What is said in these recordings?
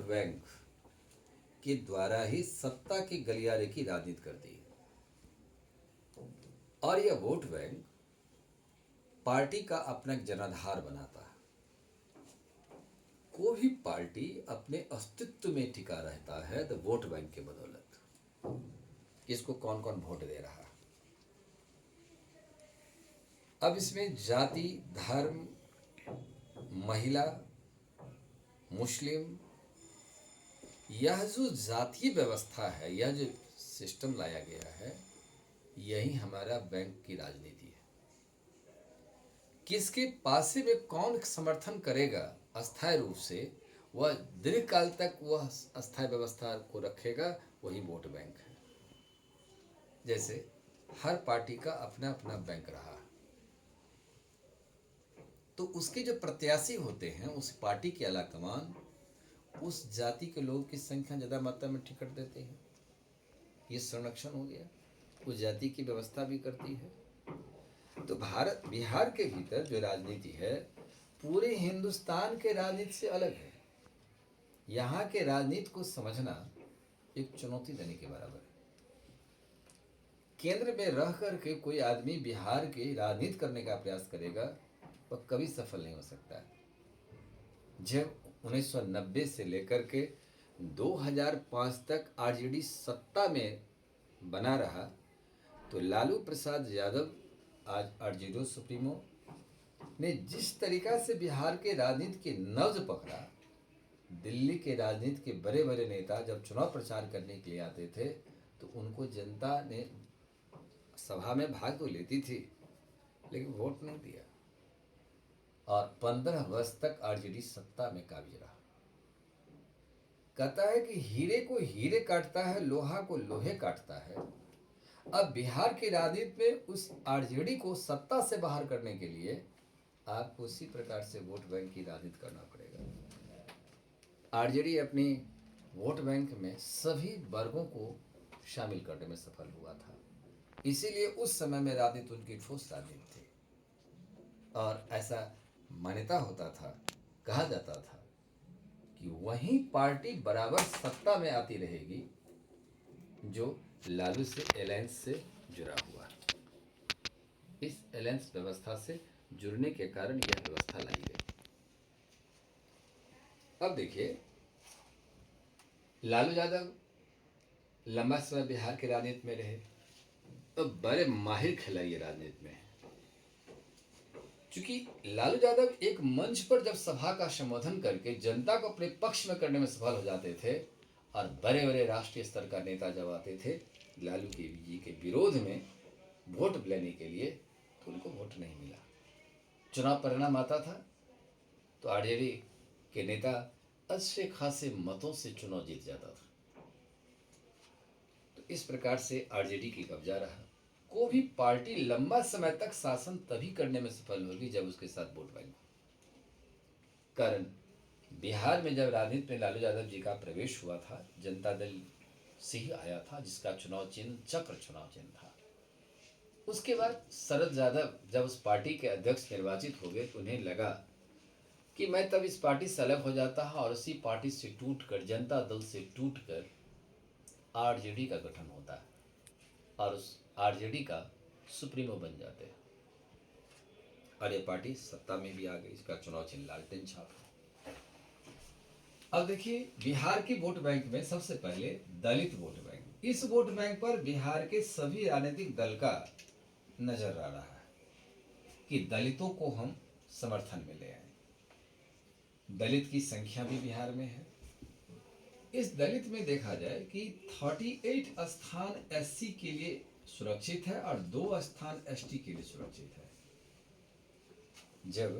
Bank के द्वारा ही सत्ता के गलियारे की राजनीति करती है। और यह वोट बैंक पार्टी का अपना एक जनाधार बनाता है। कोई भी पार्टी अपने अस्तित्व में टिका रहता है द वोट बैंक के बदौलत। किसको कौन कौन वोट दे रहा है। अब इसमें जाति, धर्म, महिला, मुस्लिम, यह जो जातीय व्यवस्था है, यह जो सिस्टम लाया गया है, यही हमारा बैंक की राजनीति है। किसके पासे में कौन समर्थन करेगा अस्थायी रूप से, वह दीर्घकाल तक वह अस्थायी व्यवस्था को रखेगा, वही वोट बैंक है। जैसे हर पार्टी का अपना अपना बैंक रहा, तो उसके जो प्रत्याशी होते हैं उस पार्टी के आलाकमान उस जाति के लोगों की संख्या ज़्यादा मात्रा में टिकट देते हैं। ये संरक्षण हो गया, उस जाति की व्यवस्था भी करती है। तो बिहार के भीतर जो राजनीति है पूरे हिंदुस्तान के राजनीति से अलग है। यहाँ के राजनीति को समझना एक चुनौती देने के बराबर है। केंद्र में रह करके कोई आदमी बिहार की राजनीति करने का प्रयास करेगा वह कभी सफल नहीं हो सकता। जब 1990 से लेकर के 2005 तक आरजेडी सत्ता में बना रहा, तो लालू प्रसाद यादव आज आरजेडी सुप्रीमो ने जिस तरीका से बिहार के राजनीति की नब्ज पकड़ा, दिल्ली के राजनीति के बड़े बड़े नेता जब चुनाव प्रचार करने के लिए आते थे तो उनको जनता ने सभा में भाग तो लेती थी लेकिन वोट नहीं दिया, और 15 वर्ष तक आरजेडी सत्ता में काबिज रहा। कहता है कि हीरे को हीरे काटता है, लोहा को लोहे काटता है। अब बिहार की राजनीति में उस आरजेडी को सत्ता से बाहर करने के लिए आपको उसी प्रकार से वोट बैंक की राजनीति करना पड़ेगा। आरजेडी अपनी वोट बैंक में सभी वर्गों को शामिल करने में सफल हुआ था, इसीलिए उस समय में राजनीति उनकी ठोस राजनीति थी। और ऐसा मान्यता होता था, कहा जाता था कि वही पार्टी बराबर सत्ता में आती रहेगी जो लालू से अलायंस से जुड़ा हुआ है। इस अलायंस व्यवस्था से जुड़ने के कारण यह व्यवस्था लाई गई। अब देखिए, लालू यादव लंबा समय बिहार के राजनीति में रहे, तो बड़े माहिर खिलाड़ी राजनीति में। चूंकि लालू यादव एक मंच पर जब सभा का संबोधन करके जनता को अपने पक्ष में करने में सफल हो जाते थे, और बड़े बड़े राष्ट्रीय स्तर का नेता जब आते थे लालू के जी के विरोध में वोट लेने के लिए, तो उनको वोट नहीं मिला। चुनाव परिणाम आता था तो आरजेडी के नेता अच्छे खासे मतों से चुनाव जीत जाता था। तो इस प्रकार से आरजेडी की कब्जा रहा। कोई भी पार्टी लंबा समय तक शासन तभी करने में सफल होगी जब उसके साथ वोट बैंक। कारण बिहार में जब राजनीति में लालू यादव जी का प्रवेश हुआ था, जनता दल से ही आया था, जिसका चुनाव चिन्ह चक्र चुनाव चिन्ह था। उसके बाद शरद यादव जब उस पार्टी के अध्यक्ष निर्वाचित हो गए तो उन्हें लगा कि मैं तब इस पार्टी से अलग हो जाता है और उसी पार्टी से टूटकर, जनता दल से टूटकर आरजेडी का गठन होता है और उस आरजेडी का सुप्रीमो बन जाते हैं, और ये पार्टी सत्ता में भी आ गई। इसका चुनाव चिन्ह लालटेन छाप है। अब देखिए, बिहार की वोट बैंक में सबसे पहले दलित वोट बैंक। इस वोट बैंक पर बिहार के सभी राजनीतिक दल का नजर आ रहा है कि दलितों को हम समर्थन में ले आए। दलित की संख्या भी बिहार में है। इस दलित में देखा जाए कि 38 स्थान एससी के लिए सुरक्षित है और 2 स्थान एसटी के लिए सुरक्षित है। जब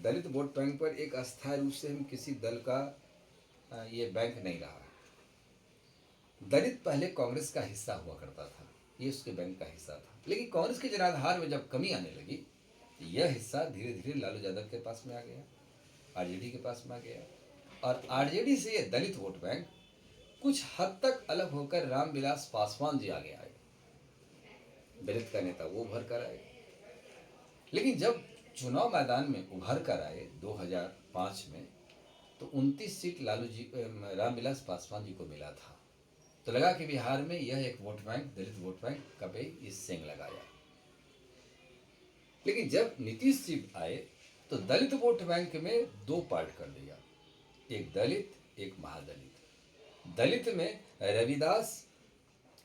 दलित वोट बैंक पर एक अस्थायी रूप से हम किसी दल का ये बैंक नहीं रहा। दलित पहले कांग्रेस का हिस्सा हुआ करता था, ये उसके बैंक का हिस्सा था, लेकिन कांग्रेस के जनाधार में जब कमी आने लगी तो यह हिस्सा धीरे धीरे लालू यादव के पास में आ गया, आरजेडी के पास में आ गया, और आरजेडी से ये दलित वोट बैंक कुछ हद तक अलग होकर रामविलास पासवान जी आगे आए। दलित का नेता वो उभर कर आए, लेकिन जब चुनाव मैदान में उभर कर आए 2005 में, तो 29 सीट रामविलास पासवान जी को मिला था। तो लगा कि बिहार में यह एक वोट बैंक, दलित वोट बैंक का पे इस सेंग लगाया। लेकिन जब नीतीश जी आए तो दलित वोट बैंक में दो पार्ट कर दिया, एक दलित एक महादलित। दलित में रविदास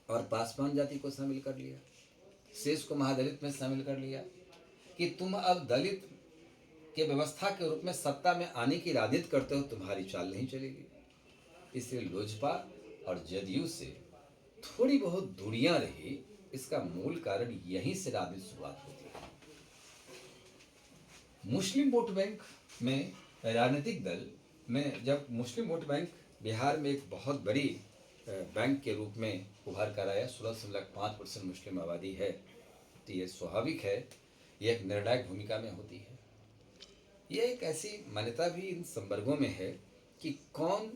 और पासवान जाति को शामिल कर लिया, शेष को महादलित में शामिल कर लिया कि तुम अब दलित के व्यवस्था के रूप में सत्ता में आने की राजनीति करते हो, तुम्हारी चाल नहीं चलेगी। इसलिए लोजपा और जदयू से थोड़ी बहुत दूरियां रही। इसका मूल कारण यहीं से राजनीति शुरुआत होती है। मुस्लिम वोट बैंक में राजनीतिक दल में जब मुस्लिम वोट बैंक बिहार में एक बहुत बड़ी बैंक के रूप में उभर कर आया, 16.5% मुस्लिम आबादी है, तो ये स्वाभाविक है, ये एक निर्णायक भूमिका में होती है। यह एक ऐसी मान्यता भी इन संवर्गों में है कि कौन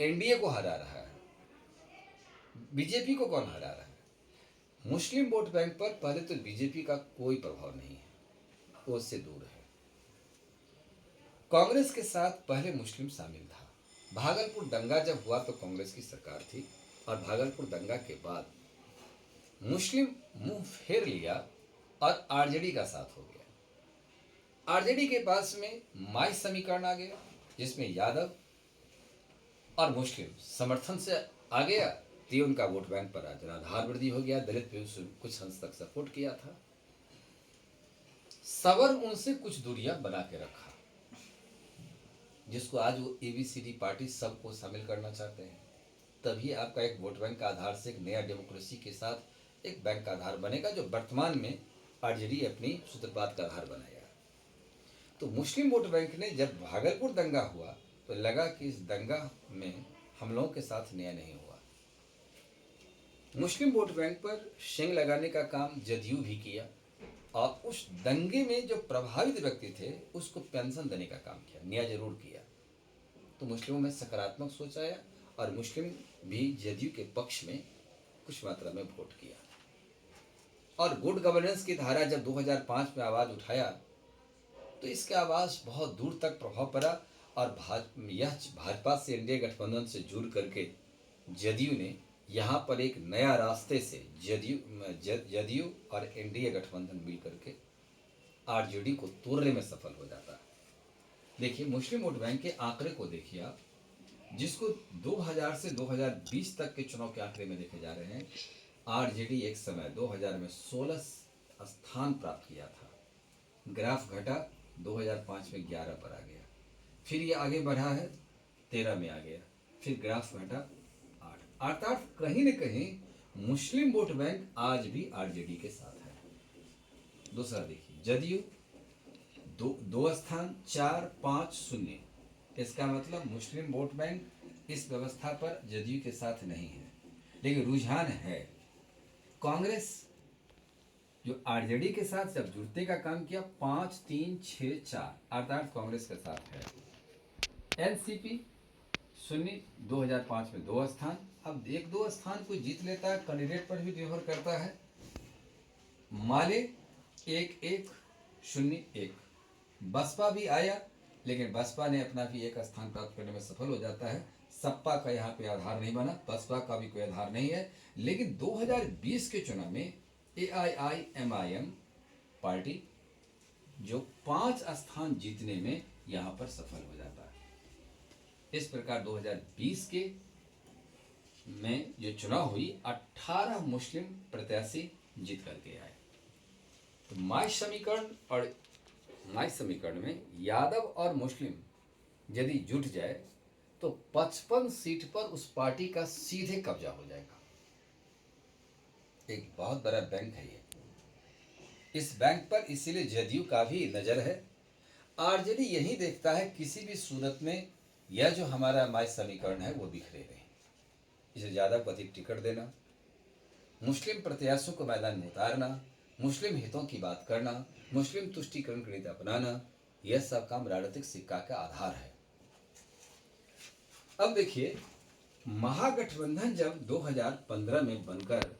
एनडीए को हरा रहा है, बीजेपी को कौन हरा रहा है। मुस्लिम वोट बैंक पर पहले तो बीजेपी का कोई प्रभाव नहीं है, वो उससे दूर है। कांग्रेस के साथ पहले मुस्लिम शामिल था। भागलपुर दंगा जब हुआ तो कांग्रेस की सरकार थी, और भागलपुर दंगा के बाद मुस्लिम मुंह फेर लिया और आरजेडी का साथ हो गया। आरजेडी के पास में माई समीकरण आ गया, जिसमें यादव और मुस्लिम समर्थन से आ गया, तो उनका वोट बैंक पर आधार वृद्धि हो गया। दलित भी कुछ हद तक सपोर्ट किया था। सवर उनसे कुछ दूरियां बना के रखा, जिसको आज वो एबीसीडी पार्टी सबको शामिल करना चाहते हैं। तभी आपका एक वोट बैंक का आधार से एक नया डेमोक्रेसी के साथ एक बैंक का आधार बनेगा, जो वर्तमान में आरजेडी अपनी सूत्रपात का आधार बनाया। तो मुस्लिम वोट बैंक ने जब भागलपुर दंगा हुआ तो लगा कि इस दंगा में हम लोगों के साथ न्याय नहीं हुआ। मुस्लिम वोट बैंक पर शेंग लगाने का काम जदयू भी किया, और उस दंगे में जो प्रभावित व्यक्ति थे उसको पेंशन देने का काम किया, न्याय जरूर किया। तो मुस्लिमों में सकारात्मक सोच आया, और मुस्लिम भी जदयू के पक्ष में कुछ मात्रा में वोट किया। और गुड गवर्नेंस की धारा जब 2005 में आवाज़ उठाया तो इसके आवाज़ बहुत दूर तक प्रभाव पड़ा, और भाजपा से एनडीए गठबंधन से जुड़ करके जदयू ने यहाँ पर एक नया रास्ते से जदयू और एनडीए गठबंधन मिल करके आरजेडी को तोड़ने में सफल हो जाता है। देखिए, मुस्लिम वोट बैंक के आंकड़े को देखिए आप, जिसको 2000 से 2020 तक के चुनाव के आंकड़े में देखे जा रहे हैं। आरजेडी एक समय 2000 में 16 स्थान प्राप्त किया था, ग्राफ घटा 2005 में 11 पर आ गया, फिर ये आगे बढ़ा है 13 में आ गया, फिर ग्राफ घटा 8। अर्थात कहीं न कहीं मुस्लिम वोट बैंक आज भी आरजेडी के साथ है। दूसरा देखिए, जदयू दो स्थान 4, 5, 0। इसका मतलब मुस्लिम वोट बैंक इस व्यवस्था पर जदयू के साथ नहीं है, लेकिन रुझान है। कांग्रेस जो आरजेडी के साथ जब जुड़ने का काम किया, 5, 3, 6, 4 अर्थात कांग्रेस के साथ है। एनसीपी सुन्नी 2005 में 2 स्थान, अब 1-2 स्थान कोई जीत लेता है, कैंडिडेट पर भी निर्भर करता है। माले 1-1-0-1। बसपा भी आया, लेकिन बसपा ने अपना भी एक स्थान प्राप्त करने में सफल हो जाता है। सपा का यहाँ पे आधार नहीं बना, बसपा का भी कोई आधार नहीं है। लेकिन 2020 के चुनाव में AIIMIM पार्टी जो 5 स्थान जीतने में यहाँ पर सफल हो जाता है। इस प्रकार 2020 के में जो चुनाव हुई, 18 मुस्लिम प्रत्याशी जीत करके आए। तो माई समीकरण में यादव और मुस्लिम यदि जुट जाए तो 55 सीट पर उस पार्टी का सीधे कब्जा हो जाएगा। एक बहुत बड़ा बैंक है ये। इस बैंक पर इसीलिए जदयू का भी नजर है। आरजेडी यही देखता है किसी भी सूरत में यह जो हमारा माई समीकरण है वो बिखरे रहे, इसे ज़्यादा को अधिक टिकट देना, मुस्लिम प्रत्याशियों को मैदान में उतारना, मुस्लिम हितों की बात करना, मुस्लिम तुष्टीकरण की नीति अपनाना, यह सब काम राजनीतिक सिक्का का आधार है। अब देखिए, महागठबंधन जब 2015 में बनकर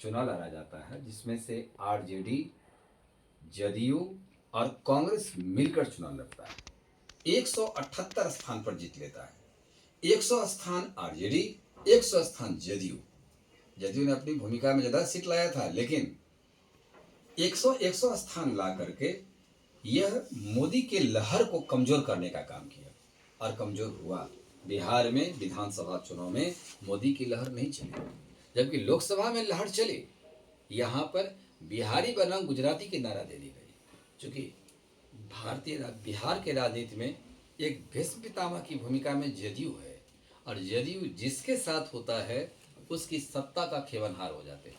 चुनाव लड़ा जाता है, जिसमें से आरजेडी, जदयू और कांग्रेस मिलकर चुनाव लड़ता है, 178 स्थान पर जीत लेता है। 100 स्थान आरजेडी, 100 स्थान जदयू। जदयू ने अपनी भूमिका में ज्यादा सीट लाया था, लेकिन 100 स्थान ला करके यह मोदी के लहर को कमजोर करने का काम किया और कमजोर हुआ। बिहार में विधानसभा चुनाव में मोदी की लहर नहीं चली, जबकि लोकसभा में लहर चली। यहाँ पर बिहारी बनाम गुजराती की नारा दे दी गई, क्योंकि बिहार के राजनीति में एक भीष्म पितामह की भूमिका में जदयू है, और जदयू जिसके साथ होता है उसकी सत्ता का खेवनहार हो जाते हैं।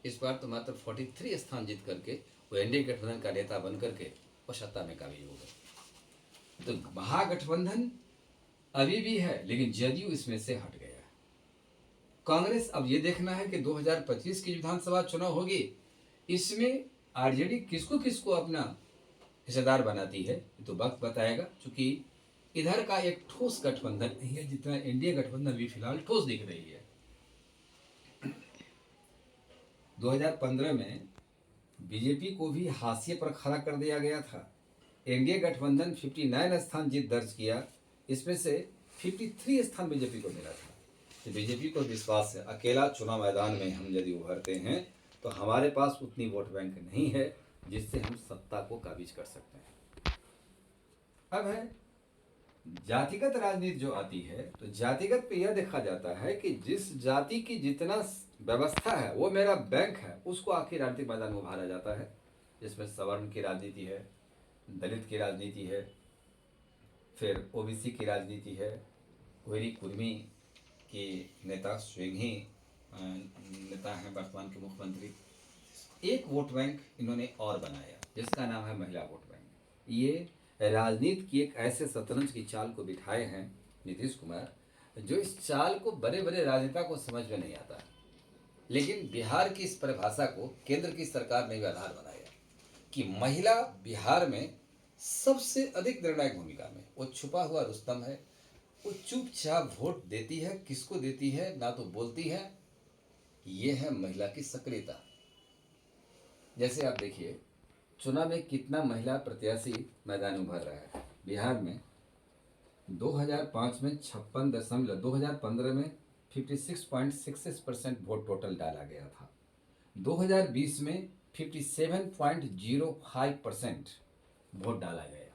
इस बार तो मात्र 43 स्थान जीत करके वो एनडीए गठबंधन का नेता बन करके वो सत्ता में काबिज हो गए। तो महागठबंधन अभी भी है, लेकिन जदयू इसमें से हट गया। कांग्रेस अब ये देखना है कि 2025 की विधानसभा चुनाव होगी, इसमें आरजेडी किसको किसको अपना हिस्सेदार बनाती है, तो वक्त बताएगा। क्योंकि इधर का एक ठोस गठबंधन नहीं है, जितना एनडीए गठबंधन भी फिलहाल ठोस दिख रही है। 2015 में बीजेपी को भी हाशिए पर खड़ा कर दिया गया था। एनडीए गठबंधन 59 स्थान जीत दर्ज किया, इसमें से 53 स्थान बीजेपी को मिला था। तो बीजेपी को विश्वास है, अकेला चुनाव मैदान में हम यदि उभरते हैं तो हमारे पास उतनी वोट बैंक नहीं है जिससे हम सत्ता को काबिज कर सकते हैं। अब है जातिगत राजनीति जो आती है, तो जातिगत पे यह देखा जाता है कि जिस जाति की जितना व्यवस्था है वो मेरा बैंक है, उसको आखिर राजनीतिक मैदान में उभारा जाता है। जिसमें सवर्ण की राजनीति है, दलित की राजनीति है, फिर ओबीसी की राजनीति है, कोयरी कुर्मी के नेता स्विंगी नेता हैं वर्तमान के मुख्यमंत्री। एक वोट बैंक इन्होंने और बनाया जिसका नाम है महिला वोट बैंक। ये राजनीति की एक ऐसे शतरंज की चाल को बिठाए हैं नीतीश कुमार, जो इस चाल को बड़े बड़े राजनेता को समझ में नहीं आता। लेकिन बिहार की इस परिभाषा को केंद्र की सरकार ने भी आधार बनाया कि महिला बिहार में सबसे अधिक निर्णायक भूमिका में, वो छुपा हुआ रुस्तम है। वो चुपचाप वोट देती है, किसको देती है ना तो बोलती है। ये है महिला की सक्रियता। जैसे आप देखिए चुनाव में कितना महिला प्रत्याशी मैदान उभर रहा है। बिहार में 2005 में 2015 में 56.66% वोट टोटल डाला गया था। 2020 में 57.05% वोट डाला गया,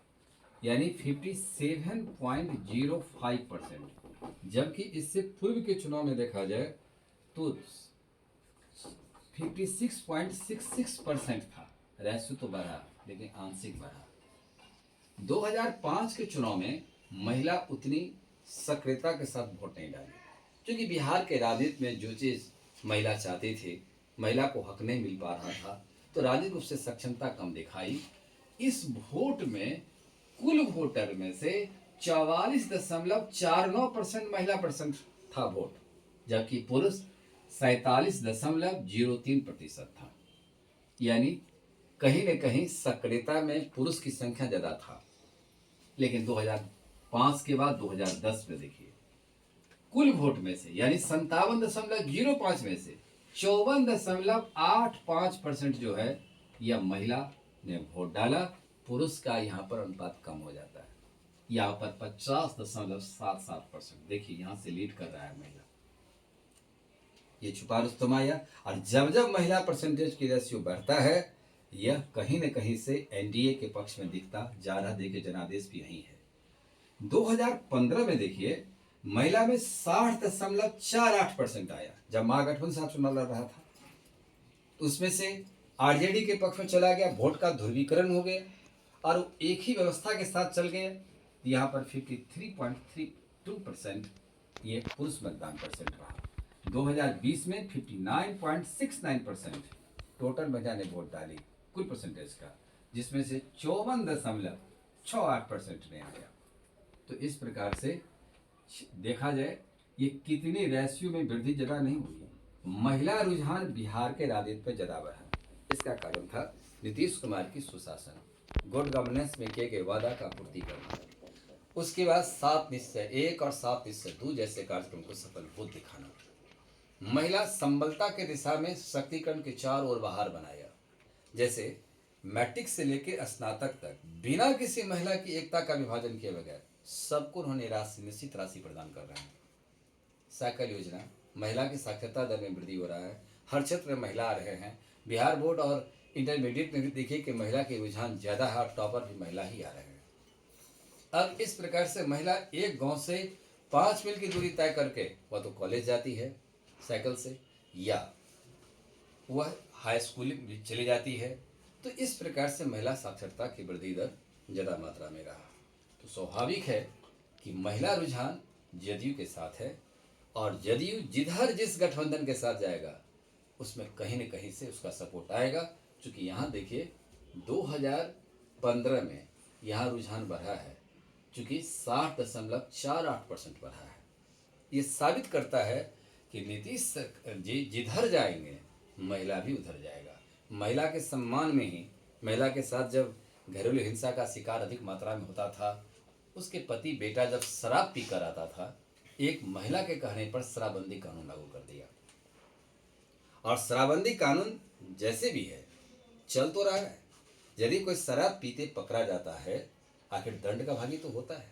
यानी 57.05%। जबकि इससे पूर्व के चुनाव में देखा जाए तो 56.66% था। रेशो तो बढ़ा लेकिन आंशिक बढ़ा। 2005 के चुनाव में महिला उतनी सक्रियता के साथ वोट नहीं डाली, क्योंकि बिहार के राजनीति में जो चीज़ महिला चाहती थी, महिला को हक नहीं मिल पा रहा था, तो राजनीतिक रूप से सक्षमता कम दिखाई। इस वोट में कुल वोटर में से 44.49% महिला परसेंट था वोट, जबकि पुरुष 47.03% था। यानी कहीं न कहीं सक्रियता में पुरुष की संख्या ज़्यादा था। लेकिन 2005 के बाद 2010 में देखिए कुल वोट में से, यानी 57.05 में से 54.85% जो है यह महिला ने वोट डाला। पुरुष का यहाँ पर अनुपात कम हो जाता है, यहाँ पर 50.77%। देखिए यहाँ से लीड कर रहा है महिला। ये छुपा रुस्तम आया, और जब जब महिला परसेंटेज की रेशियो बढ़ता है, यह कहीं न कहीं से एनडीए के पक्ष में दिखता जा रहा। देखिए जनादेश भी यही है। 2015 में देखिए महिला में 60.48% आया, जब महागठबंधन साथ चुनाव लड़ रहा था। उसमें से आरजेडी के पक्ष में चला गया, वोट का ध्रुवीकरण हो गया और एक ही व्यवस्था के साथ चल गए। यहाँ पर 53.32% ये पुरुष मतदान परसेंट रहा। 2020 में 59.69% टोटल महिला ने वोट डाली कुल परसेंटेज का, जिसमें से 54.68% ने आया। तो इस प्रकार से देखा जाए ये कितनी रेशियो में वृद्धि ज़्यादा नहीं हुई। महिला रुझान बिहार के राजनीति पर ज़्यादा बढ़ा। इसका कारण था नीतीश कुमार की सुशासन, गुड गवर्नेंस में किए गए वादा का पूर्ति करना, उसके बाद 7 निश्चय 1 और 7 निश्चय 2 जैसे कार्यक्रम को सफल होते दिखाना, महिला संबलता के दिशा में शक्तिकरण के 4 ओर बाहर बनाया। जैसे मैट्रिक से लेकर स्नातक तक बिना किसी महिला की एकता का विभाजन किए बगैर सबको उन्होंने राशि, निश्चित राशि प्रदान कर रहे हैं। साइकिल योजना, महिला की साक्षरता दर में वृद्धि हो रहा है, हर क्षेत्र में महिला आ रहे हैं। बिहार बोर्ड और इंटरमीडिएट में भी देखिए कि महिला के रुझान ज़्यादा है और टॉपर भी महिला ही आ रहे हैं। अब इस प्रकार से महिला एक गांव से 5 मील की दूरी तय करके वह तो कॉलेज जाती है साइकिल से, या वह हाई स्कूल भी चली जाती है। तो इस प्रकार से महिला साक्षरता की वृद्धि दर ज़्यादा मात्रा में रहा। तो स्वाभाविक है कि महिला रुझान जदयू के साथ है, और जदयू जिधर जिस गठबंधन के साथ जाएगा उसमें कहीं न कहीं से उसका सपोर्ट आएगा। क्योंकि यहाँ देखिए 2015 में यहाँ रुझान बढ़ा है, चूँकि 60.48% बढ़ा है। ये साबित करता है कि नीतीश जी जिधर जाएंगे महिला भी उधर जाएगा। महिला के सम्मान में ही, महिला के साथ जब घरेलू हिंसा का शिकार अधिक मात्रा में होता था, उसके पति बेटा जब शराब पी कर आता था, एक महिला के कहने पर शराबबंदी कानून लागू कर दिया। और शराबबंदी कानून जैसे भी है चल तो रहा है। यदि कोई शराब पीते पकड़ा जाता है, आखिर दंड का भागी तो होता है।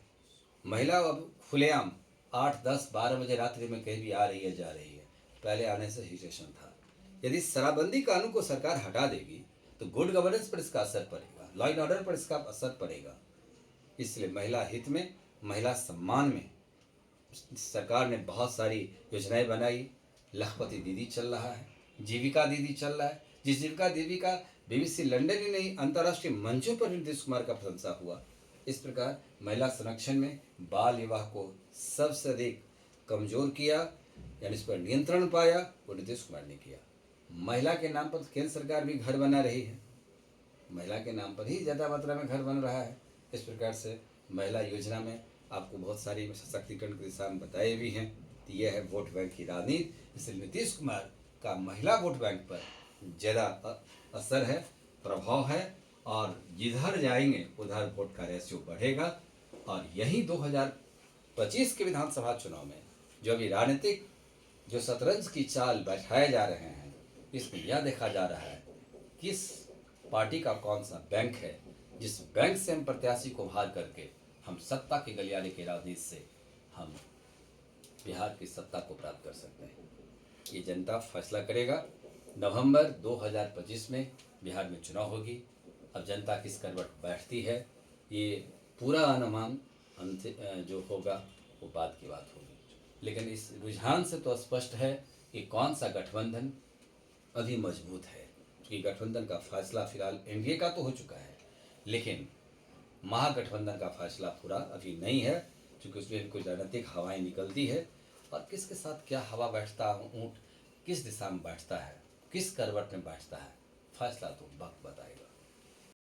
महिला अब खुलेआम 8, 10, 12 बजे रात्रि में कहीं भी आ रही है, जा रही है। पहले आने से हिटेशन था। यदि शराबबंदी कानून को सरकार हटा देगी तो गुड गवर्नेंस पर इसका असर पड़ेगा, लॉ एंड ऑर्डर पर इसका असर पड़ेगा। इसलिए महिला हित में, महिला सम्मान में सरकार ने बहुत सारी योजनाएं बनाई। लखपति दीदी चल रहा है, जीविका दीदी चल रहा है, जिस जीविका दीदी का BBC लंदन ही नहीं अंतर्राष्ट्रीय मंचों पर नीतीश कुमार का प्रशंसा हुआ। इस प्रकार महिला संरक्षण में बाल विवाह को सबसे अधिक कमजोर किया, यानी इस पर नियंत्रण पाया, वो नीतीश कुमार ने किया। महिला के नाम पर केंद्र सरकार भी घर बना रही है, महिला के नाम पर ही ज़्यादा मात्रा में घर बन रहा है। इस प्रकार से महिला योजना में आपको बहुत सारी सशक्तिकरण की दिशा में बताए भी हैं। तो यह है वोट बैंक की राजनीति। इसलिए नीतीश कुमार का महिला वोट बैंक पर ज़्यादा असर है, प्रभाव है, और जिधर जाएंगे उधर वोट का रेशियो बढ़ेगा। और यही 2025 के विधानसभा चुनाव में जो अभी राजनीतिक जो शतरंज की चाल बैठाए जा रहे हैं, इसमें यह देखा जा रहा है किस पार्टी का कौन सा बैंक है, जिस बैंक से हम प्रत्याशी को बाहर करके हम सत्ता के गलियारे की राजनीति से हम बिहार की सत्ता को प्राप्त कर सकते हैं। ये जनता फैसला करेगा। नवंबर 2025 में बिहार में चुनाव होगी। अब जनता किस करवट बैठती है, ये पूरा अनुमान जो होगा वो बाद की बात होगी। लेकिन इस रुझान से तो स्पष्ट है कि कौन सा गठबंधन अभी मजबूत है। क्योंकि गठबंधन का फैसला फिलहाल एनडीए का तो हो चुका है, लेकिन महागठबंधन का फैसला पूरा अभी नहीं है, क्योंकि उसमें कुछ राजनीतिक हवाएं निकलती है। और किसके साथ क्या हवा बैठता है, ऊँट किस दिशा में बैठता है, किस करवट में बैठता है, फैसला तो वक्त बताएगा।